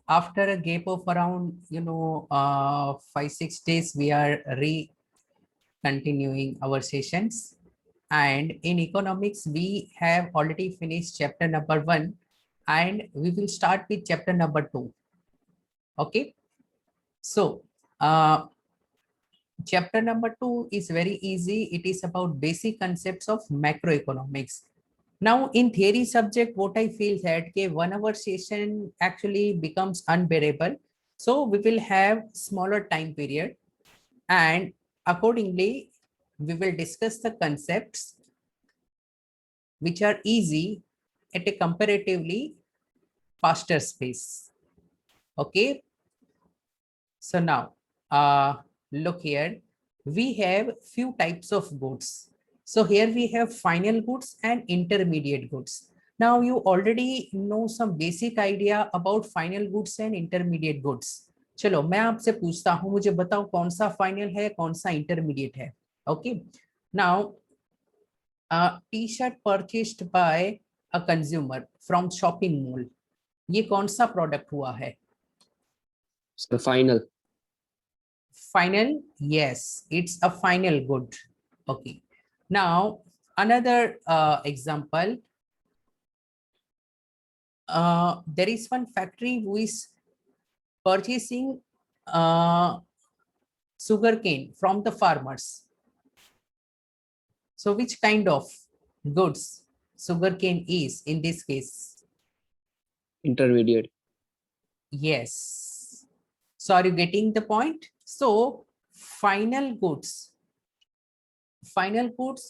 after a gap of around 5-6 days, we are continuing our sessions. And in economics, we have already finished chapter number 1, and we will start with chapter number 2. Okay, so chapter number 2 is very easy. It is about basic concepts of macroeconomics. Now, in theory subject, what I feel that okay, 1 hour session actually becomes unbearable. So we will have smaller time period, and accordingly, we will discuss the concepts which are easy at a comparatively faster space. Okay. So now, look here, we have few types of goods. So here we have final goods and intermediate goods. Now you already know some basic idea about final goods and intermediate goods. चलो मैं आपसे पूछता हूं, मुझे बताओ कौन सा final है, कौन सा इंटरमीडिएट है. Okay, now T-shirt purchased by a consumer from shopping mall, ये कौन सा प्रोडक्ट हुआ है? So final. Final, yes, it's a final good. Okay, now another example, there is one factory who is purchasing sugarcane from the farmers. So which kind of goods sugarcane is in this case? Intermediate. Yes, so are you getting the point? So final goods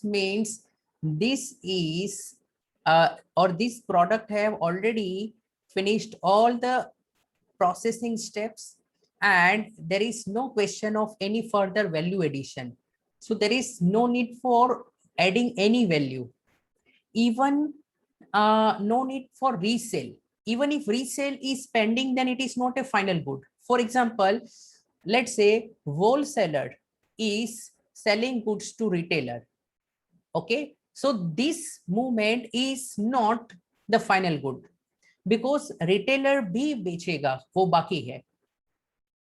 means this is or this product have already finished all the processing steps, and there is no question of any further value addition. So there is no need for adding any value, even no need for resale. Even if resale is pending, then it is not a final good. For example, let's say wholesaler is selling goods to retailer. Okay, so this movement is not the final good, because retailer भी बेचेगा, वो बाकी है.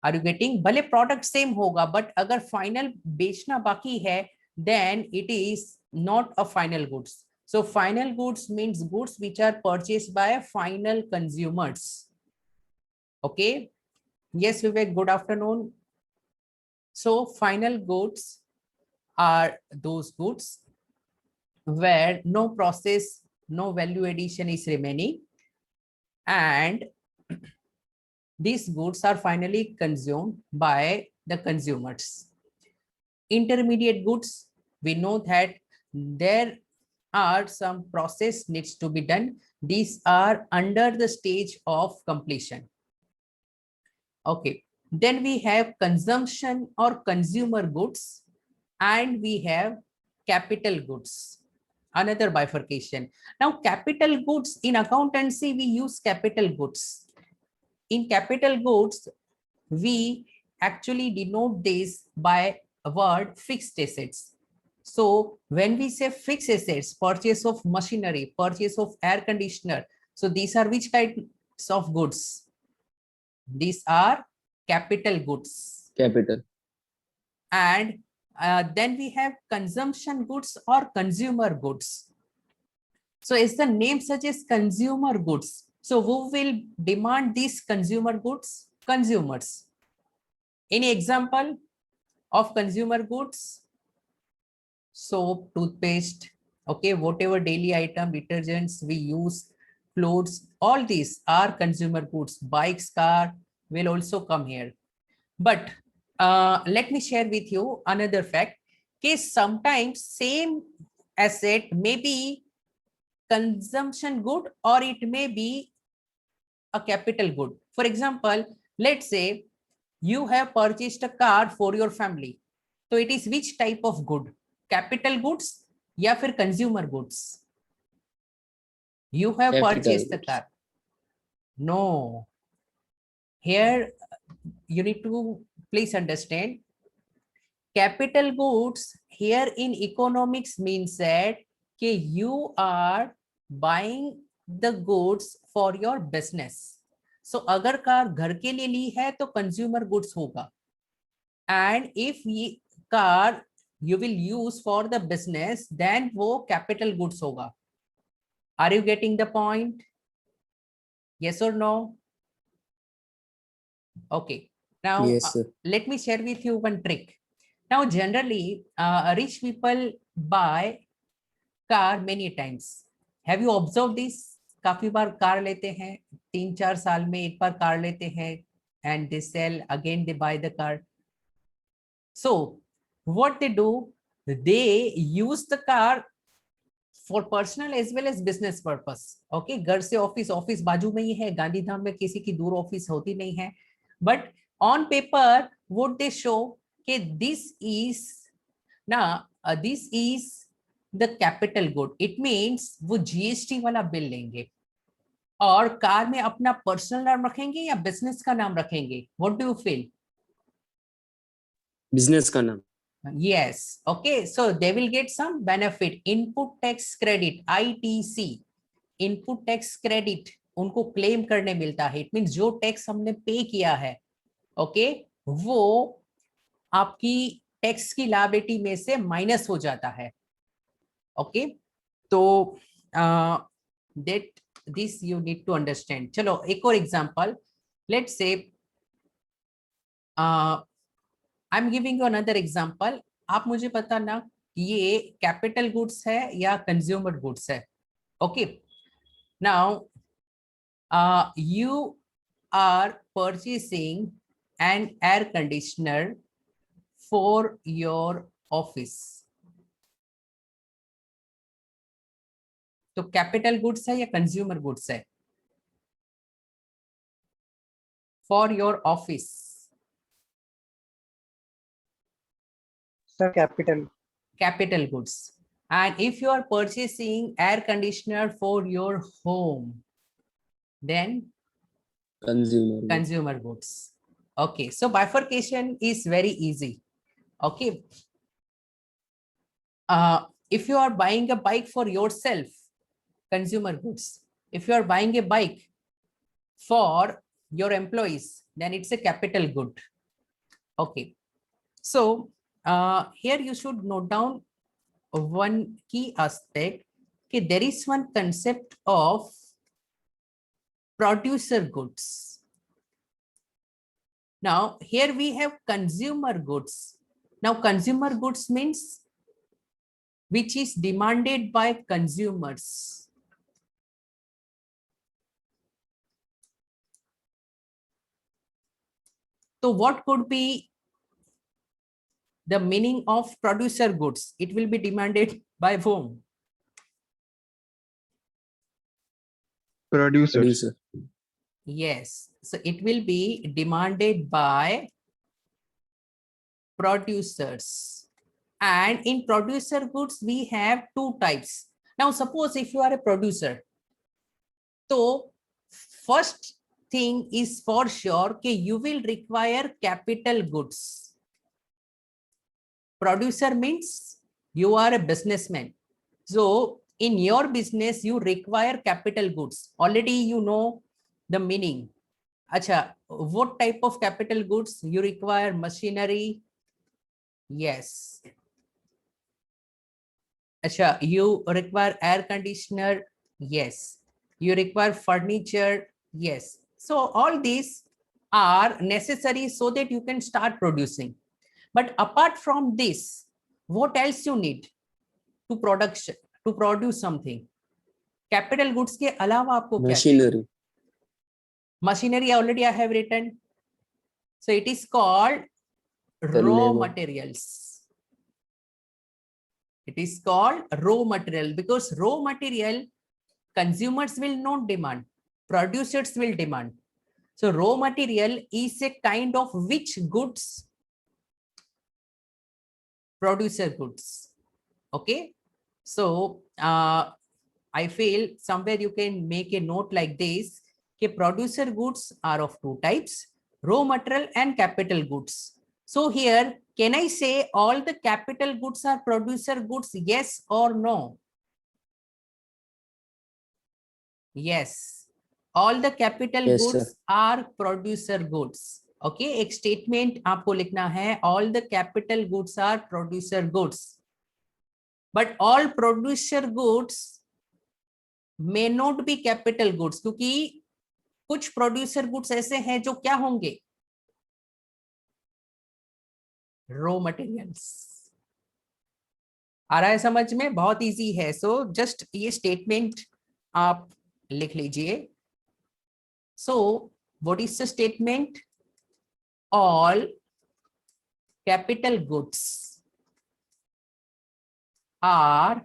Are you getting? भले product same होगा, but अगर final बेचना बाकी है, then it is not a final goods. So final goods means goods which are purchased by final consumers. Okay. Yes, Vivek, good afternoon. So final goods are those goods where no process, no value addition is remaining, and these goods are finally consumed by the consumers. Intermediate goods, we know that there are some process needs to be done. These are under the stage of completion. Okay, then we have consumption or consumer goods, and we have capital goods, another bifurcation. Now capital goods, in accountancy we use capital goods. In capital goods, we actually denote this by a word fixed assets. So when we say fixed assets, purchase of machinery, purchase of air conditioner, so these are which kinds of goods? These are capital goods. Capital. And then we have consumption goods or consumer goods. So as the name suggests, consumer goods. So who will demand these consumer goods? Consumers. Any example of consumer goods? Soap, toothpaste, okay, whatever daily item, detergents we use, clothes, all these are consumer goods. Bikes, car will also come here. But let me share with you another fact. Okay, sometimes same asset may be consumption good or it may be a capital good. For example, let's say you have purchased a car for your family. So it is which type of good? Capital goods या फिर consumer goods? You have Capital purchased the goods. car. No. Here you need to please understand. Capital goods here in economics means that you are buying the goods for your business. सो अगर car घर के लिए ली है तो consumer goods होगा, and if ये car you will use for the business then वो कैपिटल गुड्स होगा. Are you getting the point? Yes और no? Okay, now Yes, sir. let me share with you one trick. Now generally rich people buy car many times. Have you observed this? काफी बार car लेते हैं, 3-4 साल में एक बार car लेते हैं, and they sell again, they buy the car. So what they do, they use the car for personal as well as business purpose. Okay, घर से ऑफिस, ऑफिस बाजू में ही है, गांधीधाम में किसी की दूर ऑफिस होती नहीं है, but on paper what they show कि this is this is the capital good. It means वो GST वाला बिल लेंगे और कार में अपना पर्सनल नाम रखेंगे या बिजनेस का नाम रखेंगे. What do you feel? Business का नाम. Yes. Okay. So they will get some benefit. Input tax credit, ITC. Input tax credit उनको क्लेम करने मिलता है. It means जो टैक्स हमने पे किया है, ओके, वो आपकी टैक्स की लायबिलिटी में से माइनस हो जाता है. ओके, तो that this you need to understand. चलो एक और example. Let's say I am giving you another example. आप मुझे बताना ये कैपिटल गुड्स है या कंज्यूमर गुड्स है. Okay, now you are purchasing an air conditioner for your office. तो कैपिटल गुड्स है या कंज्यूमर गुड्स है? For your office. Sir, capital. Capital goods. And if you are purchasing air conditioner for your home, then Consumer. consumer goods. Okay, so bifurcation is very easy. Okay, if you are buying a bike for yourself, consumer goods. If you are buying a bike for your employees, then it's a capital good. Okay, so here you should note down one key aspect, कि there is one concept of producer goods. Now here we have consumer goods. Now consumer goods means which is demanded by consumers. So what could be the meaning of producer goods? It will be demanded by whom? Producer. Producer. Yes, so it will be demanded by producers. And in producer goods, we have two types. Now, suppose if you are a producer, so first thing is for sure that you will require capital goods. Producer means you are a businessman. So in your business, you require capital goods. Already you know the meaning. Acha, what type of capital goods you require? Machinery? Yes. Acha, you require air conditioner? Yes. You require furniture? Yes. So all these are necessary so that you can start producing. But apart from this, what else you need to produce something? Capital goods के अलावा आपको क्या चाहिए? Machinery. Machinery already I have written. So it is called The raw labor. materials. It is called raw material because raw material consumers will not demand, producers will demand. So raw material is a kind of which goods? Producer goods. Okay. So I feel somewhere you can make a note like this. Okay, producer goods are of two types, raw material and capital goods. So here, can I say all the capital goods are producer goods? Yes or no? Yes. all the capital Yes, goods sir. are producer goods. Okay एक statement आपको लिखना है, all the capital goods are producer goods, but all producer goods may not be capital goods, क्योंकि कुछ producer goods ऐसे हैं जो क्या होंगे, रॉ मटेरियल्स। आ रहा है समझ में, बहुत इजी है। सो जस्ट ये स्टेटमेंट आप लिख लीजिए। So what is the statement, all capital goods are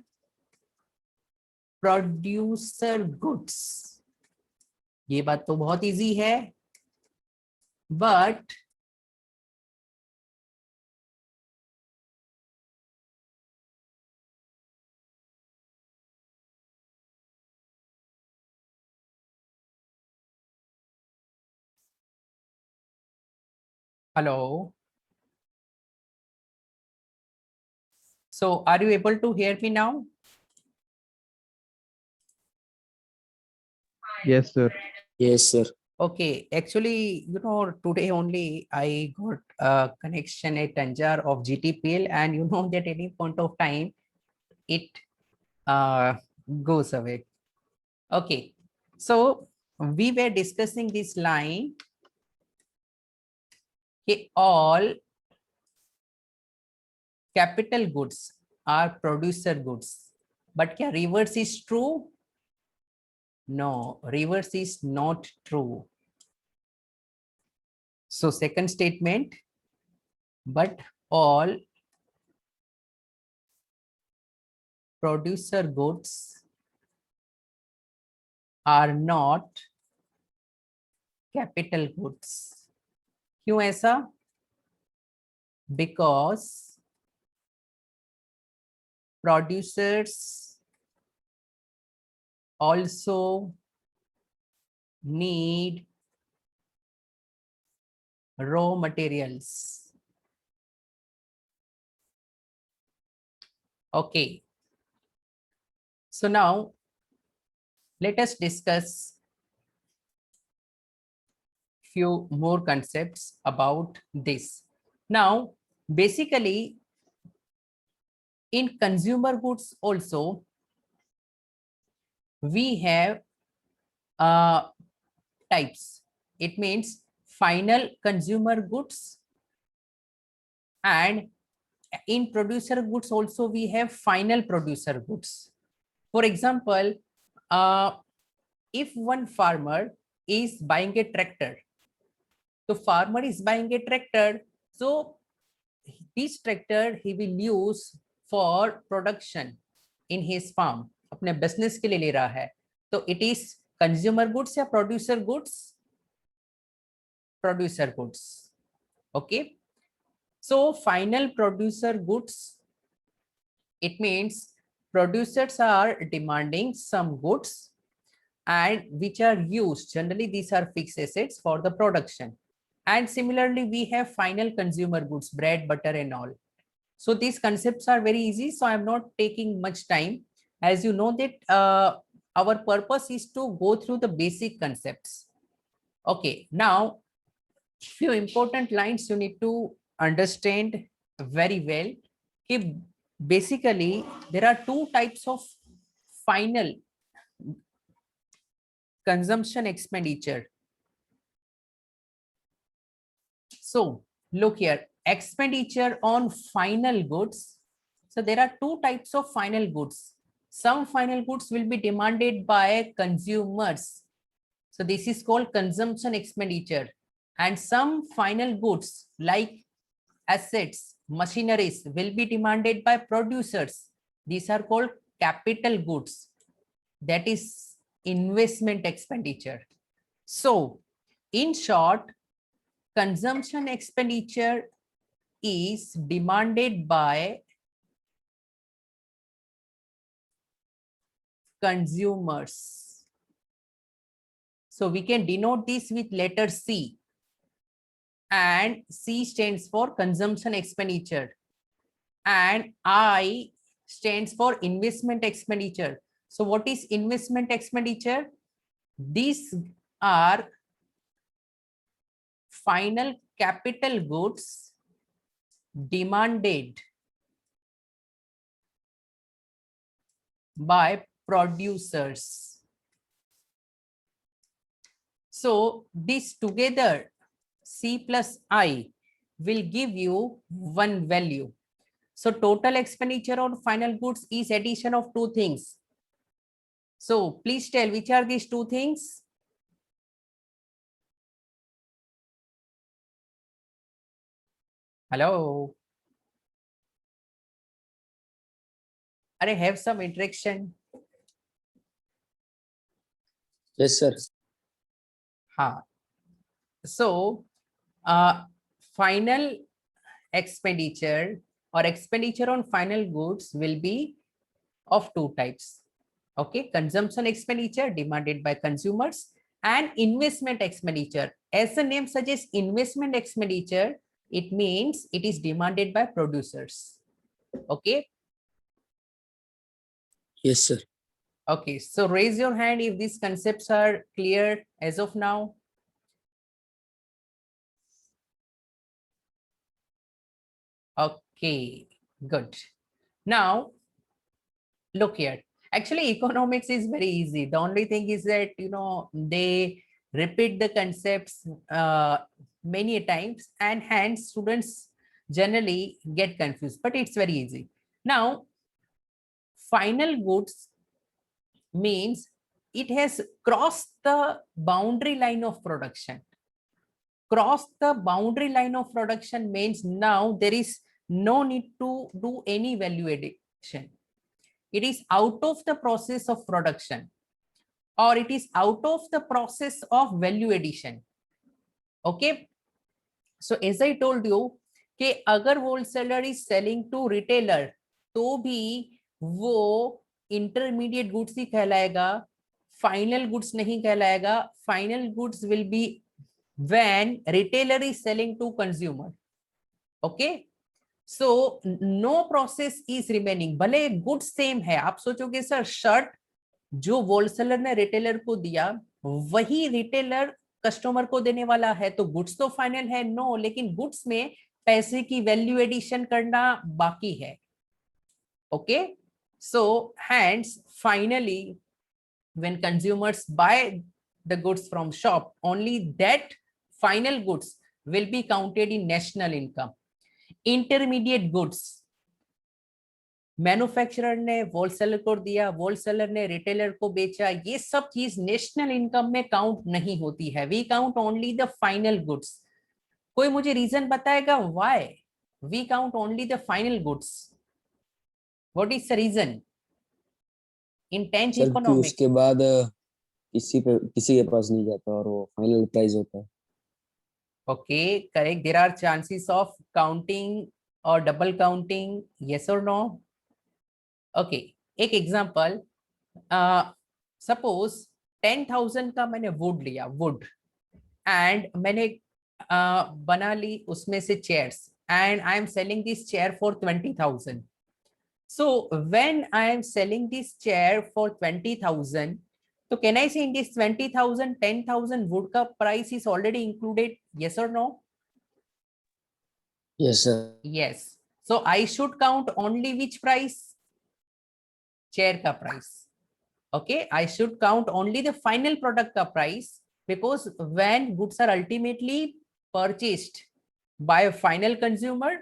producer goods। ये बात तो बहुत इजी है, but hello, so are you able to hear me now? Yes, sir. Yes, sir. Okay, actually, today only I got a connection at Tanjar of GTPL, and that any point of time it goes away. Okay, so we were discussing this line, okay, all capital goods are producer goods, but क्या reverse is true? No, reverse is not true. So second statement, but all producer goods are not capital goods. क्यों ऐसा? Because producers also need raw materials. Okay. So now let us discuss few more concepts about this. Now, basically, in consumer goods also, we have types. It means final consumer goods, and in producer goods also we have final producer goods. For example, if one farmer is buying a tractor, so farmer is buying a tractor, so this tractor he will use for production in his farm, अपने business के लिए ले रहा है, तो it is consumer goods या producer goods? Producer goods. Okay, so final producer goods, it means producers are demanding some goods and which are used, generally these are fixed assets for the production. And similarly we have final consumer goods, bread, butter and all. So these concepts are very easy, so I'm not taking much time. As you know that our purpose is to go through the basic concepts. Okay, now few important lines you need to understand very well. Okay, basically there are two types of final consumption expenditure. So look here, expenditure on final goods. So there are two types of final goods. Some final goods will be demanded by consumers. So this is called consumption expenditure. And some final goods like assets, machineries will be demanded by producers. These are called capital goods. That is investment expenditure. So in short, consumption expenditure is demanded by consumers. So we can denote this with letter C, and C stands for consumption expenditure and I stands for investment expenditure. So what is investment expenditure? these are final capital goods demanded by producers. So this together, C plus I, will give you one value. So total expenditure on final goods is addition of two things. So please tell which are these two things? Hello. Are have some interaction? Yes, sir. Ha. So final expenditure or expenditure on final goods will be of two types. Okay, consumption expenditure demanded by consumers and investment expenditure. As the name suggests, investment expenditure, it means it is demanded by producers. Okay. Yes, sir. Okay, so raise your hand if these concepts are clear as of now. Okay, good. Now, look here. Actually, economics is very easy. The only thing is that, they repeat the concepts many times and hence students generally get confused, but it's very easy. Now, final goods means it has crossed the boundary line of production. Cross the boundary line of production means now there is no need to do any value addition. It is out of the process of production or it is out of the process of value addition. Okay. So as I told you कि अगर wholesaler is selling to retailer तो भी वो intermediate goods ही कहलाएगा, final goods नहीं कहलाएगा. Final goods will be when retailer is selling to consumer. Okay, so no process is remaining. भले goods same है, आप सोचोगे सर शर्ट जो होलसेलर ने रिटेलर को दिया वही रिटेलर कस्टमर को देने वाला है तो गुड्स तो फाइनल है. नो, लेकिन गुड्स में पैसे की वैल्यू एडिशन करना बाकी है. Okay, so hence finally when consumers buy the goods from shop, only that final goods will be counted in national income. Intermediate goods, manufacturer ने होलसेलर को दिया, होलसेलर ने रिटेलर को बेचा, ये सब चीज नेशनल इनकम में काउंट नहीं होती है. We count only the final goods. कोई मुझे रीजन बताएगा why we count only the final goods? What is the reason in 10th sir economics? उसके बाद किसी के पास नहीं जाता और वो फाइनल प्राइस होता है. Okay, correct. There are chances of counting और डबल काउंटिंग, यस और नो? ओके, एक एग्जांपल, सपोज 10,000 का मैंने वुड लिया, वुड, एंड मैंने बना ली उसमें से chairs and I am selling this chair for 20,000. So when I am selling this chair for 20,000, so can I say in this 20,000, 10,000 wood ka price is already included? Yes or no? Yes, sir. Yes. So I should count only which price? Chair ka price. Okay, I should count only the final product ka price, because when goods are ultimately purchased by a final consumer,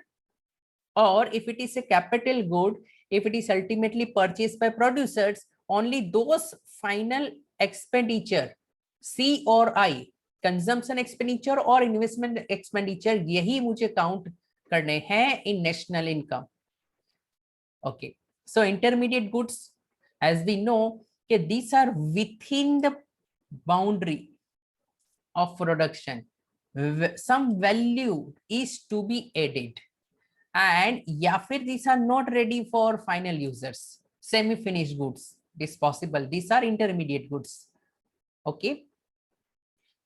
or if it is a capital good, if it is ultimately purchased by producers, only those final expenditure, C or I, consumption expenditure or investment expenditure, यही मुझे count करने हैं in national income. Okay, so intermediate goods, as we know, that these are within the boundary of production. Some value is to be added. And या फिर these are not ready for final users, semi finished goods, it is possible. These are intermediate goods. Okay,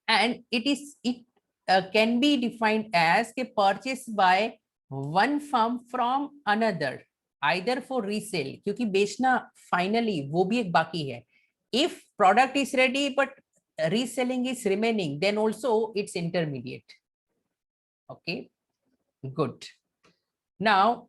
and it can be defined as a purchase by one firm from another, either for resale, क्योंकि बेचना finally वो भी एक बाकी है. If product is ready but reselling is remaining, then also it's intermediate. Okay, good. Now,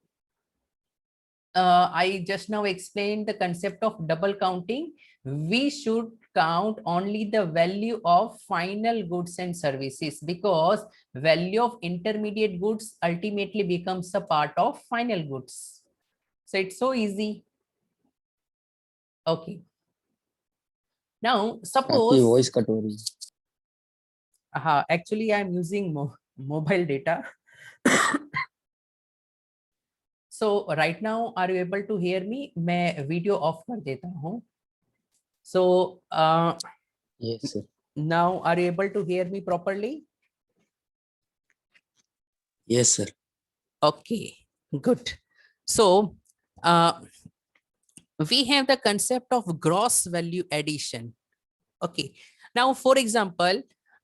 I just now explained the concept of double counting. We should count only the value of final goods and services, because value of intermediate goods ultimately becomes a part of final goods. So it's so easy. Okay. Now, आपकी suppose, voice cut हो रही है। actually I'm using mobile data. So right now, are you able to hear me? मैं video off कर देता हूँ. So yes sir. now are you able to hear me properly? Yes sir. Okay, good. So we have the concept of gross value addition. Okay, now for example,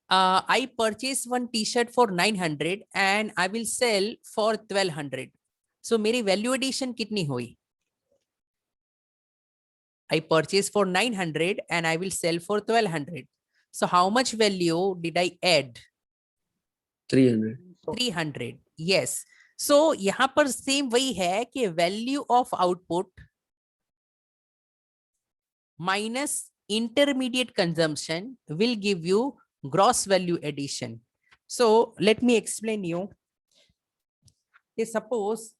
I purchase one t-shirt for 900 and I will sell for 1200. So मेरी value addition कितनी हुई? I purchase for 900 and I will sell for 1200. So how much value did I add? 300। 300. Yes. So यहाँ पर same वही है कि value of output minus intermediate consumption will give you gross value addition. So let me explain you. Suppose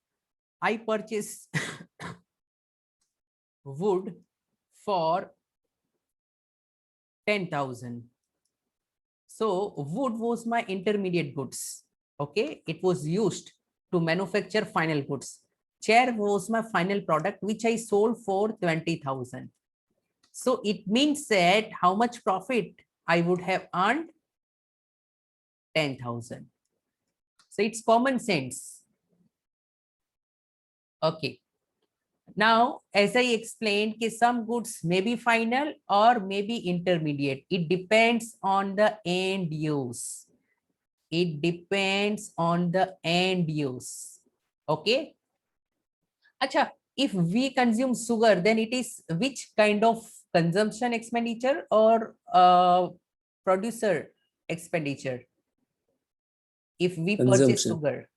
I purchase wood for 10,000. So wood was my intermediate goods. Okay, it was used to manufacture final goods. Chair was my final product, which I sold for 20,000. So it means that how much profit I would have earned? 10,000. So it's common sense. Okay. Now, as I explained, some goods may be final or may be intermediate. It depends on the end use. It depends on the end use. Okay. Acha, if we consume sugar, then it is which kind of consumption expenditure or producer expenditure? If we purchase sugar,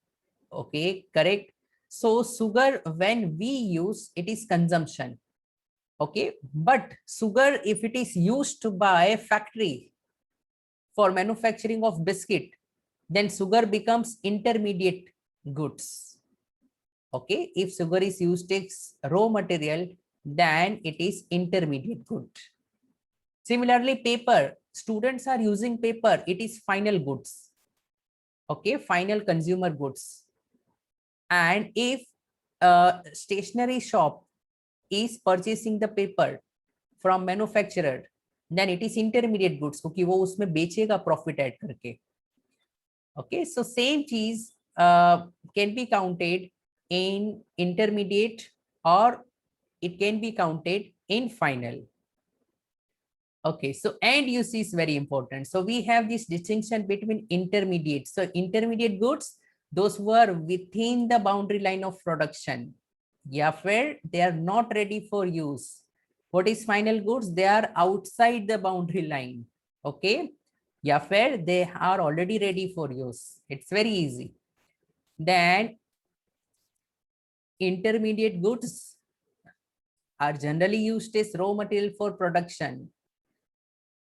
okay, correct. So sugar, when we use, it is consumption. Okay, but sugar, if it is used by a factory for manufacturing of biscuit, then sugar becomes intermediate goods. Okay, if sugar is used as raw material, then it is intermediate good. Similarly, paper, students are using paper, it is final goods. Okay, final consumer goods. And if a stationery shop is purchasing the paper from manufacturer, then it is intermediate goods, क्योंकि वो उसमें बेचेगा profit add करके. Okay, so same cheese can be counted in intermediate or it can be counted in final. Okay, so end use is very important. So we have this distinction between intermediate. So intermediate goods, those who are within the boundary line of production, yeah, where they are not ready for use. What is final goods? They are outside the boundary line. Okay, yeah, where they are already ready for use. It's very easy. Then intermediate goods are generally used as raw material for production.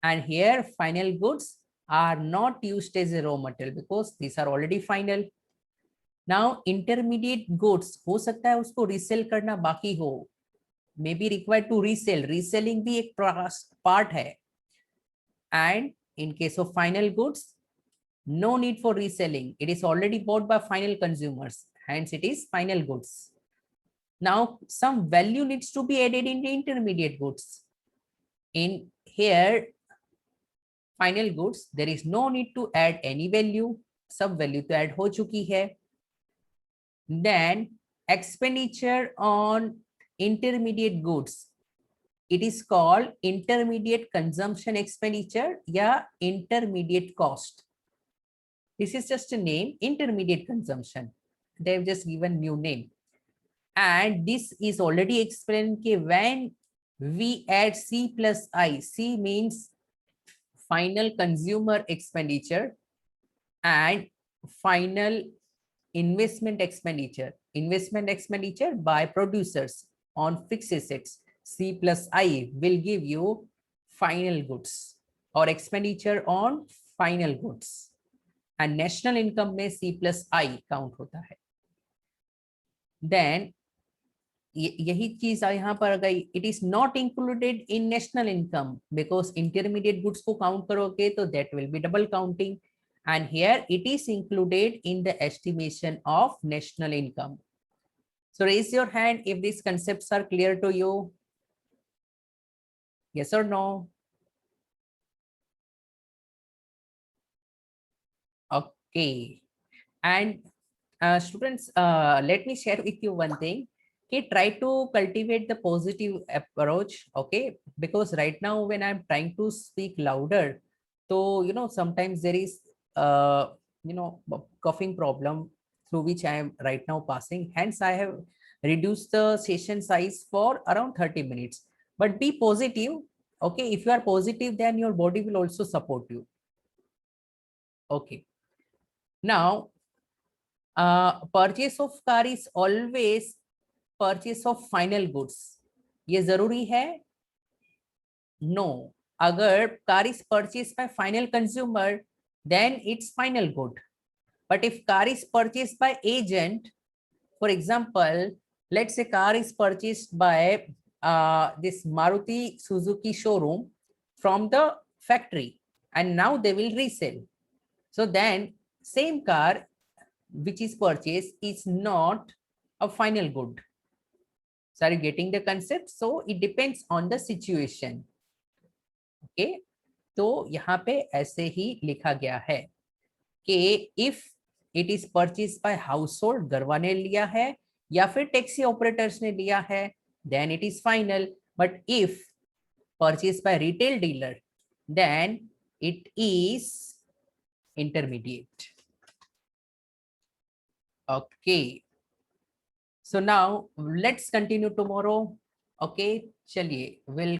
And here final goods are not used as a raw material because these are already final. Now intermediate goods हो सकता है उसको resell करना बाकी हो, may be required to resell. Reselling भी एक part है. And in case of final goods, no need for reselling. It is already bought by final consumers. Hence it is final goods. Now some value needs to be added in the intermediate goods. In here, final goods, there is no need to add any value. Sub value to add ho chuki hai. Then expenditure on intermediate goods, it is called intermediate consumption expenditure, yeah, intermediate cost. This is just a name, intermediate consumption. They've just given new name. And this is already explained when we add C plus I. C means final consumer expenditure and final investment expenditure. Investment expenditure by producers on fixed assets, C plus I, will give you final goods or expenditure on final goods. And national income में C plus I count होता है. Then यही चीज यहाँ पर आ गई. It is not included in national income because intermediate goods को count करोगे तो that will be double counting. And here it is included in the estimation of national income. So raise your hand if these concepts are clear to you. Yes or no? Okay. And students, let me share with you one thing. Okay, try to cultivate the positive approach. Okay, because right now when I'm trying to speak louder, so sometimes there is coughing problem through which I am right now passing. Hence, I have reduced the session size for around 30 minutes. But be positive. Okay, if you are positive, then your body will also support you. Okay. Now, purchase of car is always purchase of final goods. ये जरूरी है? No. अगर car is purchased by final consumer, then it's final good. But if car is purchased by agent, for example, let's say car is purchased by this Maruti Suzuki showroom from the factory, and now they will resell. So then same car which is purchased is not a final good. So are you getting the concept? So it depends on the situation. Okay, तो यहाँ पे ऐसे ही लिखा गया है कि if it is purchased by household, गरवा ने लिया है या फिर टैक्सी ऑपरेटर्स ने लिया है, then it is final. But if purchased by retail dealer, then it is intermediate. Okay. So now let's continue tomorrow. Okay, चलिए, we'll